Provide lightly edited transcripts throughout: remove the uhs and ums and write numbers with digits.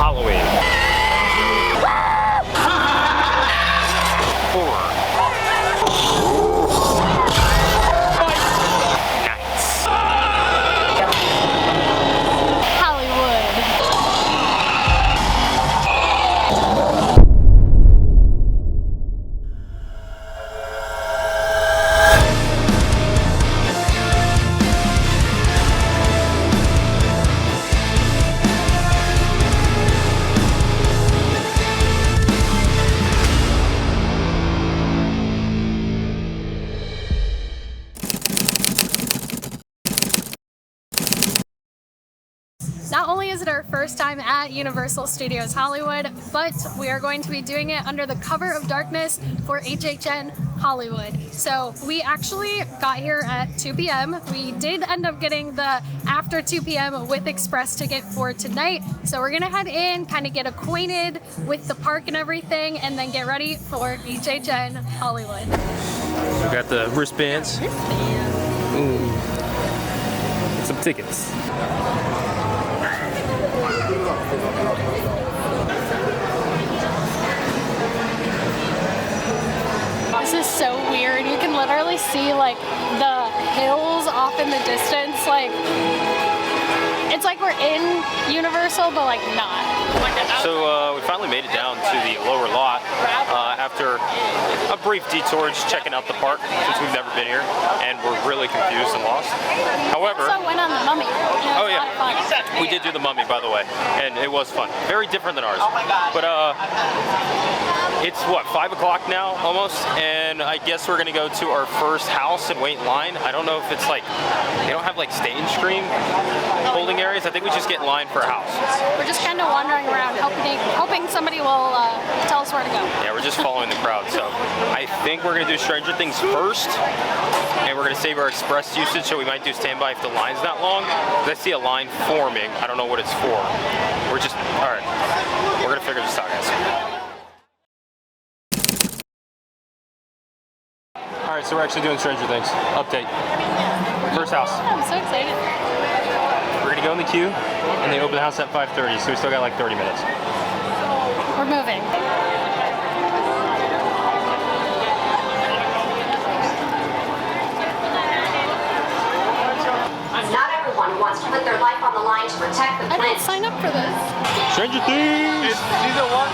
Halloween. Horror. Nice. Hollywood. Not only is it our first time at Universal Studios Hollywood, but we are going to be doing it under the cover of darkness for HHN Hollywood. So we actually got here at 2 p.m. We did end up getting the after 2 p.m. with express ticket for tonight. So we're gonna head in, kind of get acquainted with the park and everything, and then get ready for HHN Hollywood. We got the wristbands. Ooh. And some tickets. This is so weird. You can literally see like the hills off in the distance. Like it's like we're in Universal, but like not. So we finally made it down to the lower lot after a brief detour just checking out the park since we've never been here and we're really confused and lost. However, we also went on the Mummy. Oh yeah, we did do the Mummy, by the way, and it was fun. Very different than ours. But it's what, 5 o'clock now almost, and I guess we're gonna go to our first house and wait in line. I don't know if it's like they don't have like stage screen holding areas. I think we just get in line for a house. We're just kind of wandering around, hoping somebody will tell us where to go. Yeah, we're just following the crowd. So I think we're gonna do Stranger Things first, and we're gonna save our express usage. So we might do standby if the line's not long. I see a line forming. I don't know what it's for. We're just all right. We're gonna figure this out, guys. All right, so we're actually doing Stranger Things. Update. First house. I'm so excited. We're gonna go in the queue, and they open the house at 5:30, so we still got like 30 minutes. We're moving. Not everyone wants to put their life on the line to protect the I planet. didn't sign up for this. Stranger Things! It's season 1.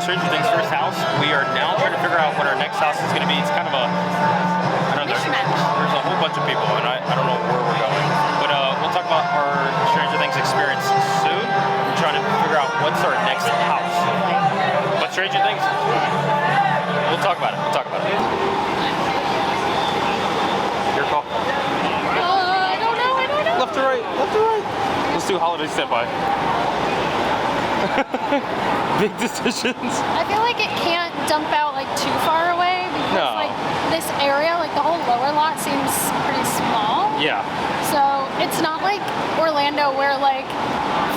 Stranger Things first house. We are now trying to figure out what our next house is going to be. It's kind of a, I don't know, there's a whole bunch of people, and I don't know where we're going. But we'll talk about our Stranger Things experience soon. We're trying to figure out what's our next house. But Stranger Things, we'll talk about it. We'll talk about it. Your call. I don't know. Left to right. Left to right. Let's do Holodayz standby. Big decisions. I feel like it can't dump out like too far away because like this area, like the whole lower lot seems pretty small. Yeah. So it's not like Orlando where like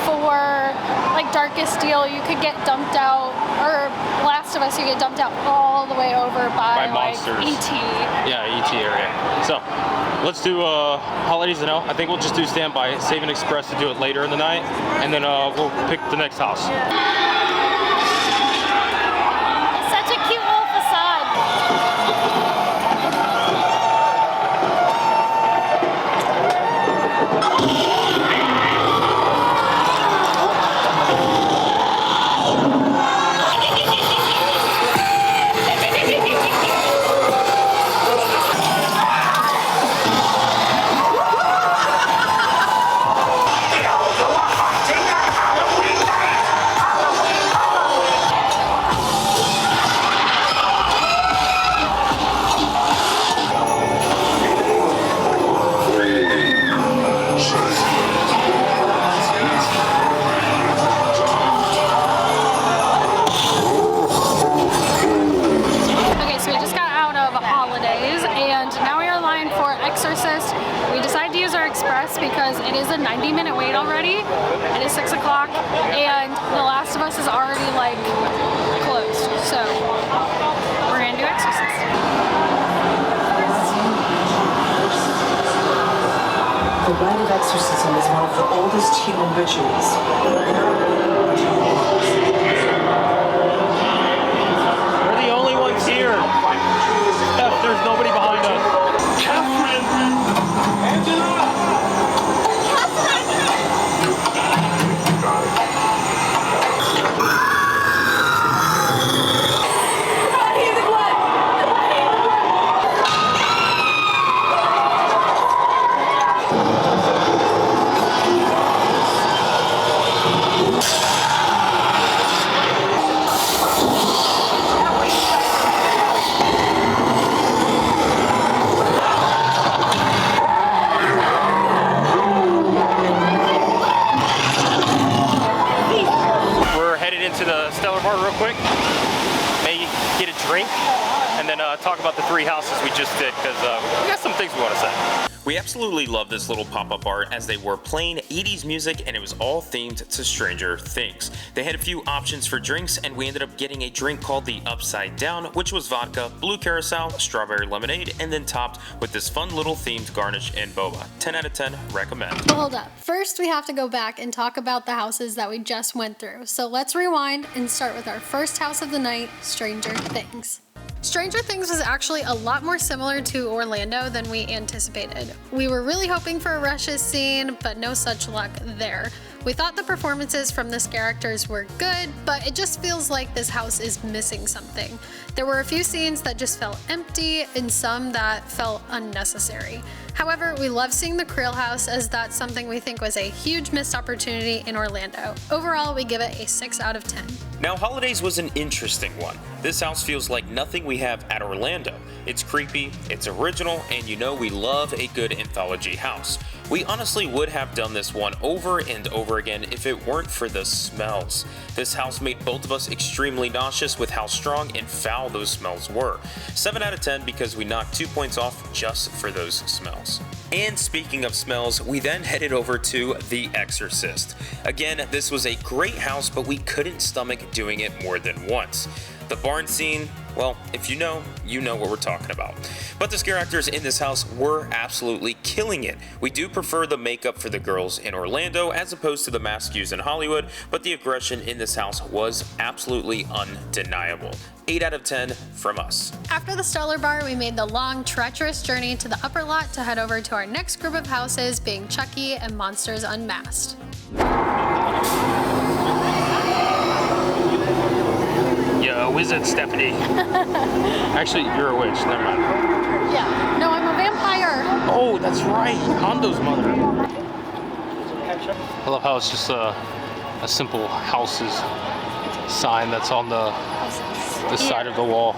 for like Darkest Deal you could get dumped out, or Last of Us you get dumped out all the way over by like Monstrous. ET. Yeah, ET area. So let's do Holodayz and I think we'll just do standby, save an express to do it later in the night, and then we'll pick the next house. Such a cute little facade. Exorcist. We decided to use our express because it is a 90-minute wait already. It is 6 o'clock, and The Last of Us is already like closed. So we're gonna do Exorcist. The rite of exorcism is one of the oldest human rituals. We're the only ones here. There's nobody behind us. Catherine! Angela! Real quick, maybe get a drink, and then talk about the 3 houses we just did, because we got some things we want to say. We absolutely love this little pop-up art, as they were playing 80s music and it was all themed to Stranger Things. They had a few options for drinks, and we ended up getting a drink called the Upside Down, which was vodka, blue curacao, strawberry lemonade, and then topped with this fun little themed garnish and boba. 10 out of 10, recommend. Hold up. First, we have to go back and talk about the houses that we just went through. So let's rewind and start with our first house of the night, Stranger Things. Stranger Things was actually a lot more similar to Orlando than we anticipated. We were really hoping for a rushes scene, but no such luck there. We thought the performances from this characters were good, but it just feels like this house is missing something. There were a few scenes that just felt empty and some that felt unnecessary. However, we love seeing the Creel house, as that's something we think was a huge missed opportunity in Orlando. Overall, we give it a 6 out of 10. Now, Holodayz was an interesting one. This house feels like nothing we have at Orlando. It's creepy, it's original, and you know we love a good anthology house. We honestly would have done this one over and over again if it weren't for the smells. This house made both of us extremely nauseous with how strong and foul those smells were. 7 out of 10 because we knocked 2 points off just for those smells. And speaking of smells, we then headed over to The Exorcist. Again, this was a great house, but we couldn't stomach doing it more than once. The barn scene, well, if you know what we're talking about. But the scare actors in this house were absolutely killing it. We do prefer the makeup for the girls in Orlando as opposed to the masks used in Hollywood, but the aggression in this house was absolutely undeniable. 8 out of 10 from us. After the Stellar Bar, we made the long, treacherous journey to the upper lot to head over to our next group of houses, being Chucky and Monsters Unmasked. Yeah, wizard Stephanie. Actually, you're a witch, never mind. Yeah, no, I'm a vampire. Oh, that's right, Hondo's mother. I love how it's just a simple houses sign that's on the side of the wall.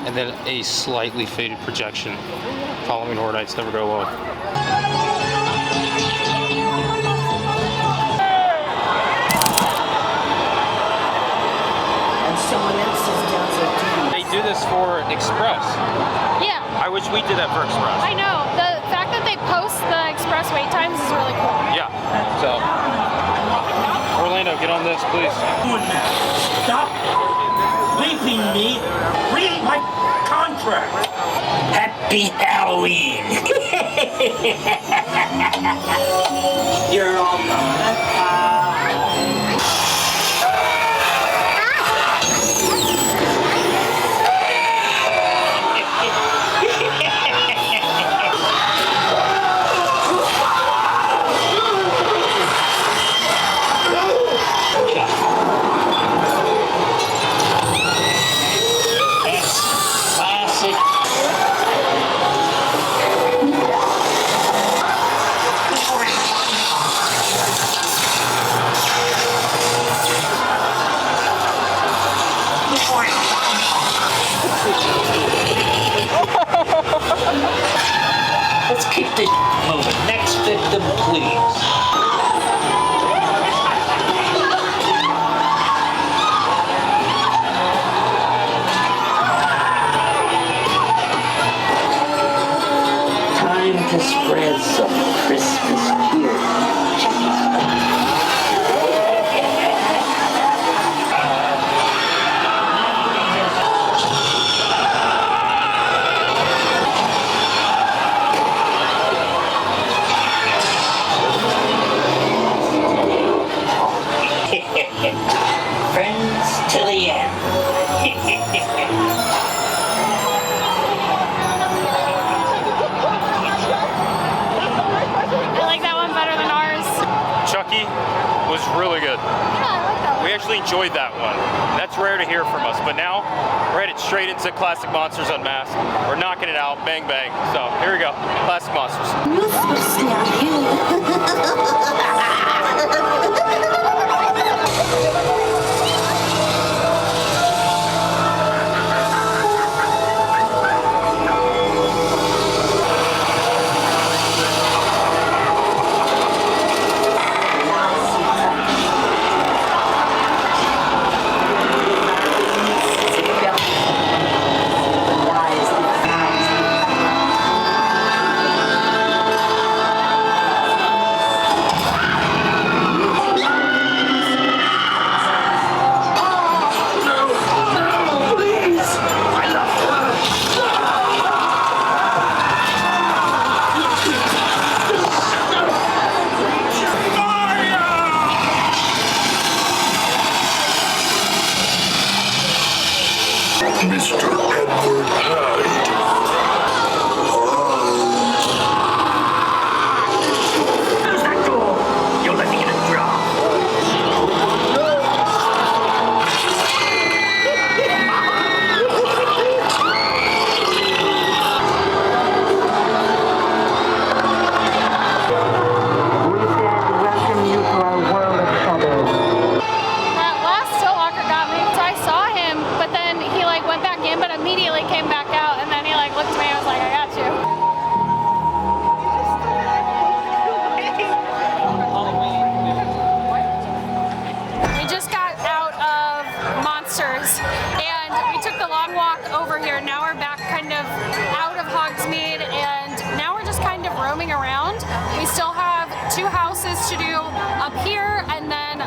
And then a slightly faded projection. Halloween Horror Nights never go alone. They do this for Express. Yeah. I wish we did that for Express. I know. The fact that they post the express wait times is really cool. Yeah. So, Orlando, get on this, please. Stop leaving me. Read my contract. Happy Halloween. You're all gonna Let's keep this moving. Next victim, please. time to spread some Christmas cheer. Friends to the end. I like that one better than ours. Chucky was really good. Yeah, I like that one. We actually enjoyed that one. That's rare to hear from us, but now we're headed straight into classic Monsters Unmasked. We're knocking it out, bang bang. So here we go, classic Monsters. To do up here, and then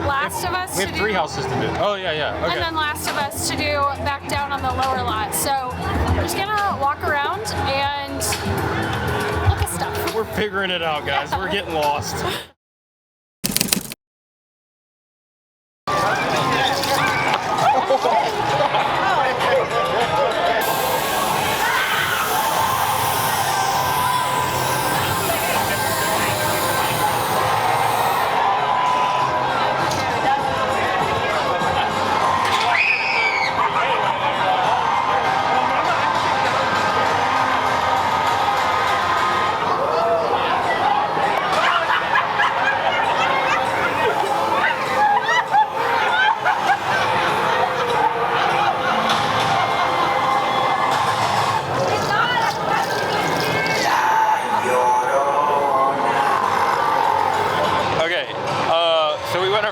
Last of Us. We have 3 houses to do. Oh yeah, okay. And then Last of Us to do back down on the lower lot. So we're just gonna walk around and look at stuff. We're figuring it out, guys. We're getting lost.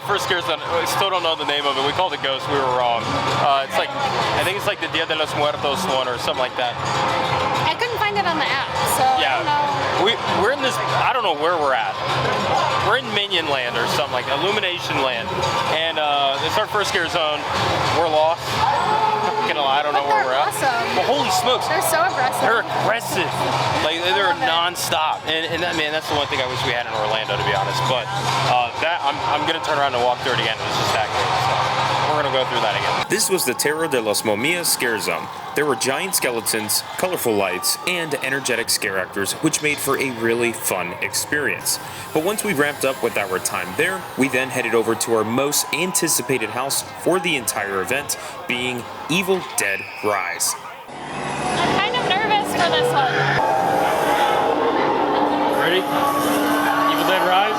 First Scarezone, I still don't know the name of it. We called it Ghost. We were wrong. It's like, I think it's like the Dia de los Muertos one or something like that. I couldn't find it on the app, so yeah. I don't know. We're in this, I don't know where we're at. We're in Minion Land or something like Illumination Land. And it's our first Scarezone. We're lost. I don't know where we're at. Awesome. Well, holy smokes. They're so aggressive. They're aggressive. Like, they're non-stop. And that, man, that's the one thing I wish we had in Orlando, to be honest. But that, I'm going to turn around and walk through it again. It was just that great. So we're going to go through that again. This was the Terror de los Momias Scarezone. There were giant skeletons, colorful lights, and energetic scare actors, which made for a really fun experience. But once we wrapped up with our time there, we then headed over to our most anticipated house for the entire event, being Evil Dead Rise. I'm kind of nervous for this one. Ready? Evil Dead Rise?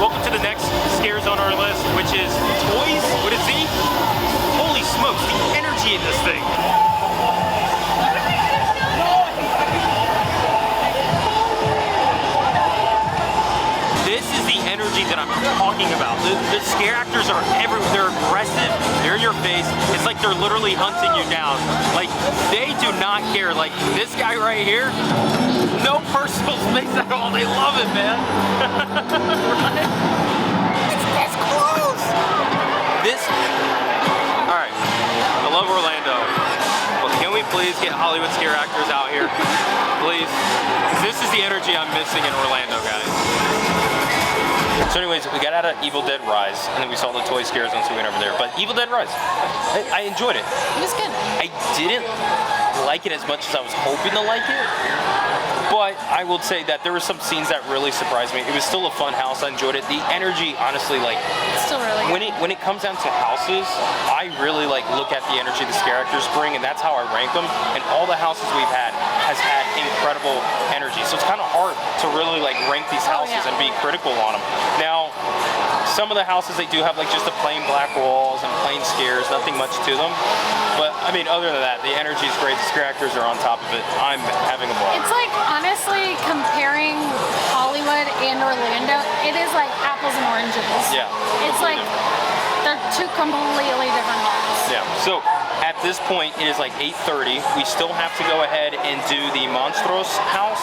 welcome to the next scare zone on our list, which is Toyz with a Z. Holy smokes, the energy in this thing. This is the energy that I'm talking about. The scare actors are everywhere. They're aggressive. They're in your face. It's like they're literally hunting you down. Like, they do not care. Like, this guy right here, no personal space at all. They love it, man. Right? It's close. All right. I love Orlando. But can we please get Hollywood scare actors out here? Please. This is the energy I'm missing in Orlando, guys. So anyways, we got out of Evil Dead Rise, and then we saw the Toyz Scarezone, so we went over there. But Evil Dead Rise, I enjoyed it. It was good. I didn't like it as much as I was hoping to like it. But I will say that there were some scenes that really surprised me. It was still a fun house. I enjoyed it. The energy, honestly, like, It's still really good. when it comes down to houses, I really like look at the energy the scare actors bring, and that's how I rank them. And all the houses we've had has had incredible energy. So it's kind of hard to really like rank these houses and be critical on them. Now, some of the houses, they do have like just the plain black walls and plain scares, nothing much to them. But I mean, other than that, the energy is great. The scare actors are on top of it. I'm having a ball. It's like, honestly, comparing Hollywood and Orlando, it is like apples and oranges. Yeah. It's like they're two completely different homes. Yeah. So at this point, it is like 8:30. We still have to go ahead and do the Monstrous house,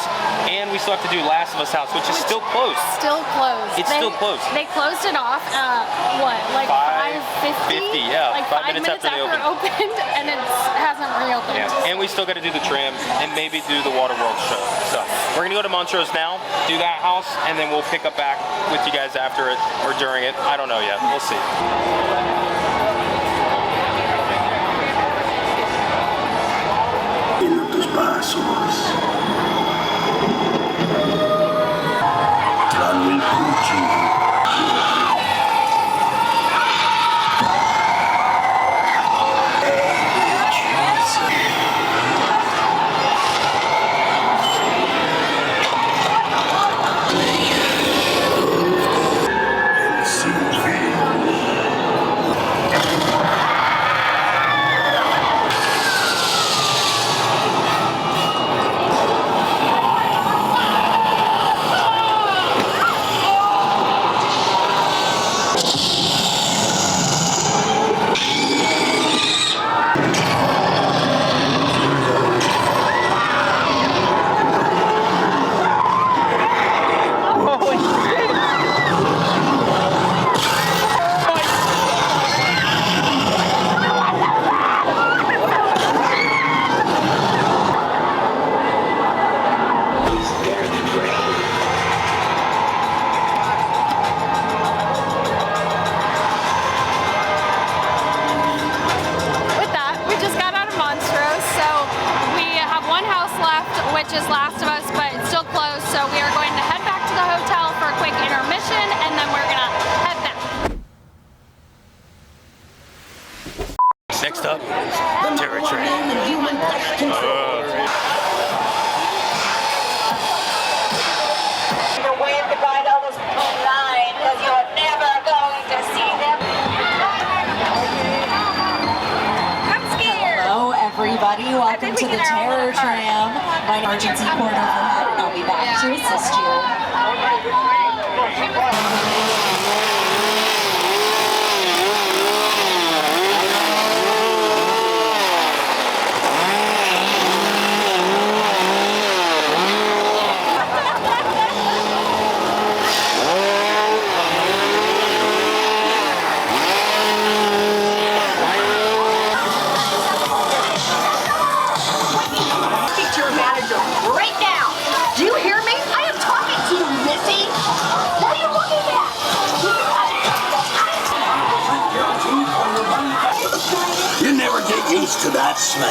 and we still have to do Last of Us house, which is still closed. Still closed. It's still closed. They closed it off at what, like 5:50? 50, yeah. Like 5 5 minutes minutes after they after it opened, and it hasn't reopened. Yeah. And we still got to do the tram and maybe do the Waterworld show. So we're gonna go to Montrose now, do that house, and then we'll pick up back with you guys after it or during it. I don't know yet. We'll see. En tus pasos, traigo el cuchillo. which is Last of Us, but it's still closed. So we are going to head back to the hotel for a quick intermission, and then we're gonna head back. Next up, Terror Tram. Wave goodbye to all those people in line, because you're never going to see them. I'm scared. Hello, everybody. Welcome to the Terror Tram. My emergency port overhead, and I'll be back to assist you. Speak to your manager right now. Do you hear me? I am talking to you, Missy. What are you looking at? You never get used to that smell.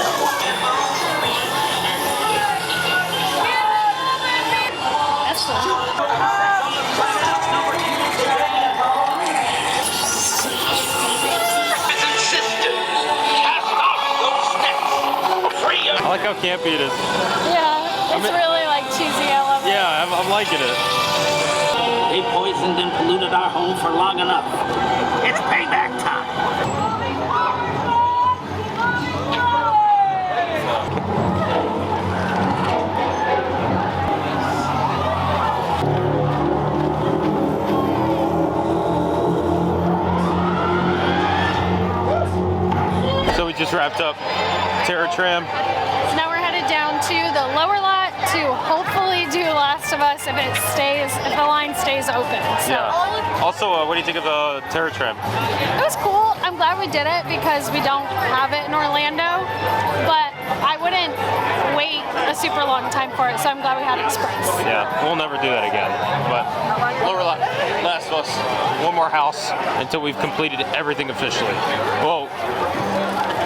That's cool. I like how campy it is. Yeah, it's really like cheesy. I love it. Yeah, I'm liking it. Hey, poison poisoned and polluted our home for long enough. It's payback time. So we just wrapped up Terror Tram. So now we're headed down to the lower lot to hopefully do Last of Us if the line stays open. So. Yeah. Also, what do you think of the Terror Tram? It was cool. I'm glad we did it because we don't have it in Orlando, but I wouldn't wait a super long time for it, so I'm glad we had Express. Yeah, we'll never do that again. But lower lot, Last of Us, one more house until we've completed everything officially. Well,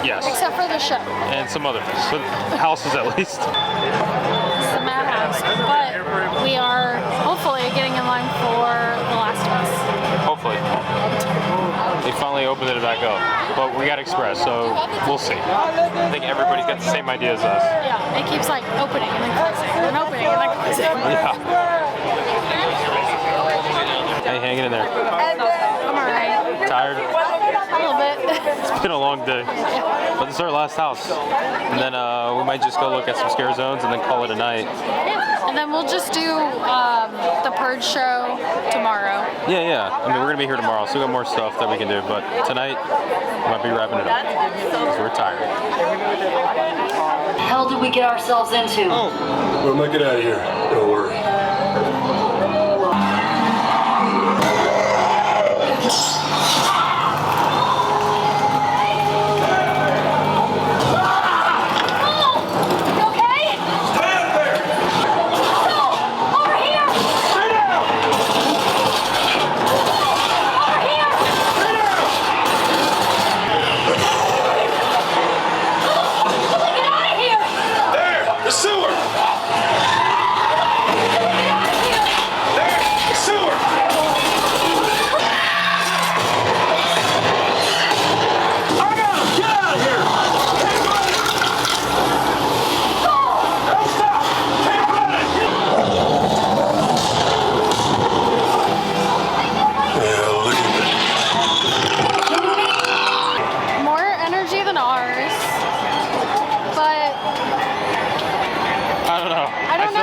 yes. Except for the show. And some others, but houses at least. This is the madhouse, but we are hopefully getting in line for The Last of Us. Hopefully. They finally opened it back up, but we got Express, so we'll see. I think everybody's got the same idea as us. Yeah, it keeps like opening and then closing, and then opening and then closing. Yeah. Hey, hanging in there. I'm alright. Tired? A little bit. It's been a long day. But this is our last house. And then we might just go look at some scare zones and then call it a night. Yeah, and then we'll just do the Purge show tomorrow. Yeah. I mean, we're going to be here tomorrow, so we got more stuff that we can do. But tonight, we might be wrapping it up because we're tired. The hell did we get ourselves into? We'll make it out of here. Don't worry.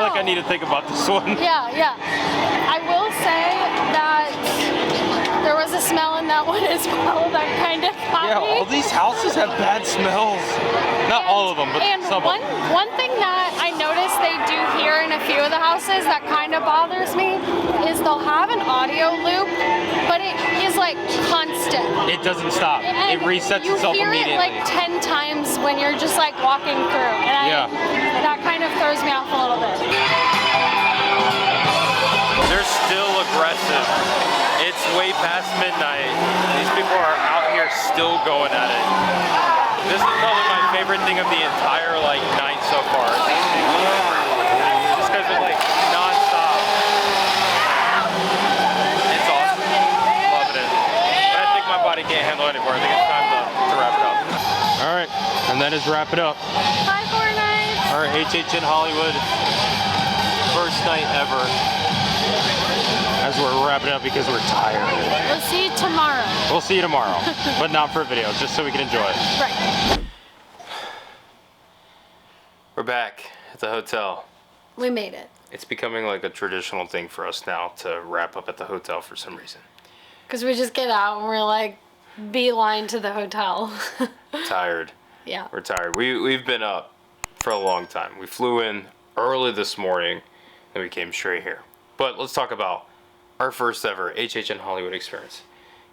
I need to think about this one. Yeah. I will say that there was a smell in that one as well that kind of got Yeah, me. all these houses have bad smells. Not all of them, but some of them. One thing that I noticed they do here in a few of the houses that kind of bothers me is they'll have an audio loop, but it is like constant. It doesn't stop. And it resets itself immediately. You hear it like 10 times when you're just like walking through, and that kind of throws me off a little bit. They're still aggressive. It's way past midnight. These people are out here still going at it. This is probably my favorite thing of the entire night so far. Just because it's like non-stop. It's awesome. Loving it. But I think my body can't handle it anymore. I think it's time to wrap it up. All right, and that is wrap it up. Bye, Fortnite. Our HHN Hollywood first night ever. As we're wrapping up because we're tired. We'll see you tomorrow. We'll see you tomorrow, but not for a video, just so we can enjoy it. Right. We're back at the hotel. We made it. It's becoming like a traditional thing for us now to wrap up at the hotel for some reason. Because we just get out and we're like, beeline to the hotel. Tired. Yeah. We're tired. We've been up for a long time. We flew in early this morning and we came straight here. But let's talk about our first ever HHN Hollywood experience.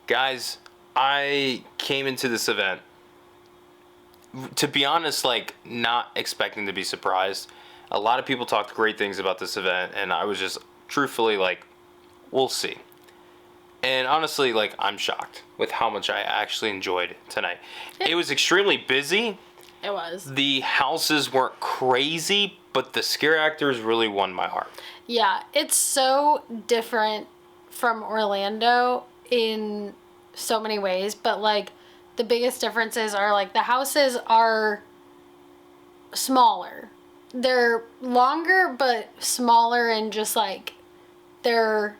Guys, I came into this event, to be honest, not expecting to be surprised. A lot of people talked great things about this event, and I was just truthfully we'll see. And honestly, I'm shocked with how much I actually enjoyed tonight. It was extremely busy. It was. The houses weren't crazy, but the scare actors really won my heart. Yeah, it's so different from Orlando in so many ways, but the biggest differences are the houses are smaller. They're longer but smaller, and just they're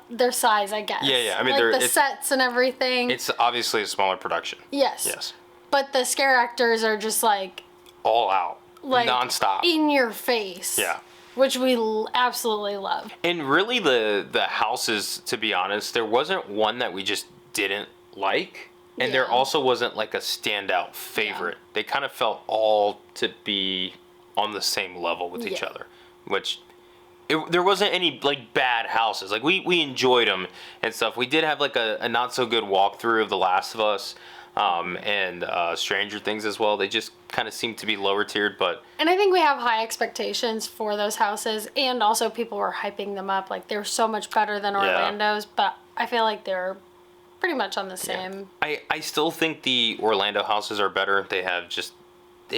their size, I guess. Yeah. I mean, like the sets and everything. It's obviously a smaller production. Yes. But the scare actors are just like all out, like nonstop, in your face. Yeah. Which we absolutely love. And really, the houses, to be honest, there wasn't one that we just didn't like. And there also wasn't like a standout favorite. Yeah. They kind of felt all to be on the same level with each other, which there wasn't any like bad houses. Like we enjoyed them and stuff. We did have like a not so good walkthrough of The Last of Us and Stranger Things as well. They just kind of seemed to be lower tiered, but. And I think we have high expectations for those houses, and also people were hyping them up. Like they're so much better than Orlando's, but I feel like they're pretty much on the same. Yeah. I still think the Orlando houses are better. They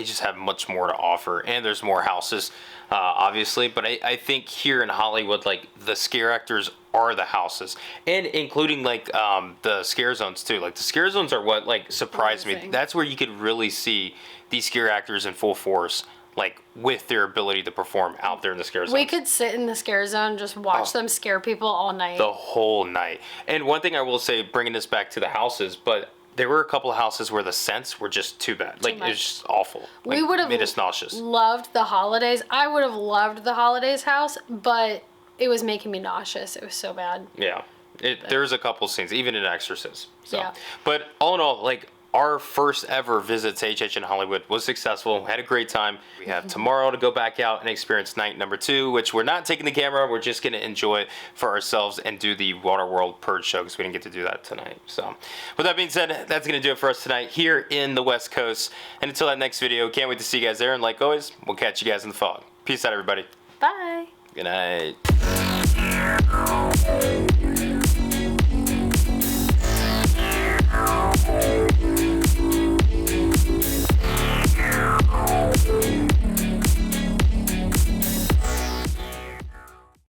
just have much more to offer, and there's more houses, obviously. But I think here in Hollywood, like the scare actors are the houses, and including like the scare zones too. Like the scare zones are what like surprised me. That's where you could really see these scare actors in full force, like with their ability to perform out there in the scare zone. We could sit in the scare zone, just watch them scare people all night. The whole night. And one thing I will say, bringing this back to the houses, but there were a couple of houses where the scents were just too bad. Like, it was just awful. Like, we would have made us nauseous. Loved the Holodayz. I would have loved the Holodayz house, but it was making me nauseous. It was so bad. Yeah. There's a couple scenes, even in Exorcist. So. Yeah. But all in all, like, our first ever visit to HHN Hollywood was successful. Had a great time. We have tomorrow to go back out and experience night number 2, which we're not taking the camera. We're just going to enjoy it for ourselves and do the Waterworld Purge show because we didn't get to do that tonight. So with that being said, that's going to do it for us tonight here in the West Coast. And until that next video, can't wait to see you guys there. And like always, we'll catch you guys in the fog. Peace out, everybody. Bye. Good night.